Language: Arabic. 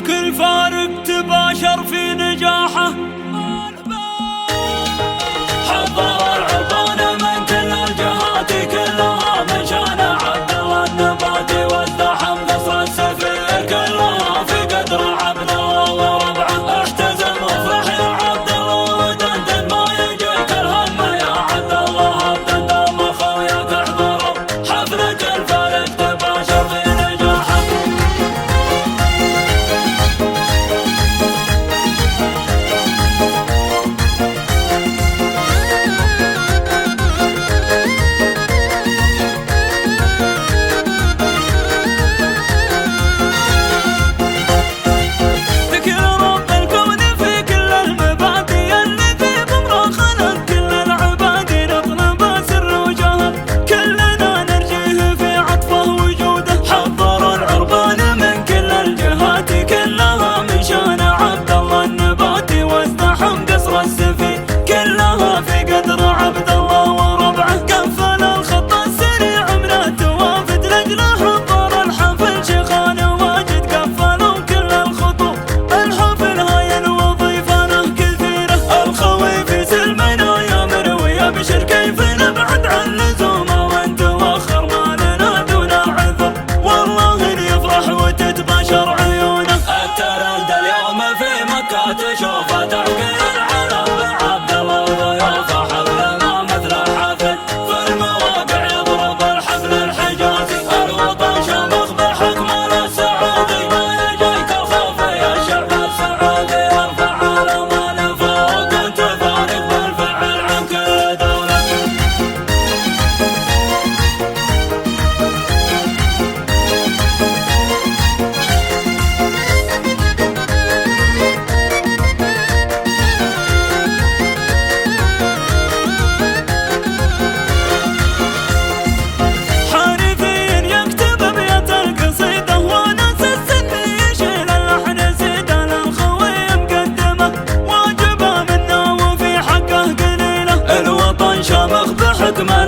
وكل فارق تباشر في نجاحه. حضر العربان من كل الجهات كلها من شان عبد الله النباتي وازدحم قصر السفير كلها في قدر عبد الله وربعه. احتزم وافرح يا عبد الله ودندن ما يجيك الهم يا عبد الله بدندن خوياك احضروا حفلة الفارق تباشر في نجاحه. كلها في قدر عبد الله وربعه. قفل الخط السريع من التوافد لجله حضر الحفل شيخان واجد. قفلوا كل الخطوط الحفل هاي الوظيفة له كثيرة. الخوي في سلمنا يا مروي ابشر كيف نبعد عن لزومه وانت واخر ما لنا دون عذر. والله اللي يفرح وتتباشر عيونه. الترند اليوم في مكة تشوفه تعقل شامخ بحكمه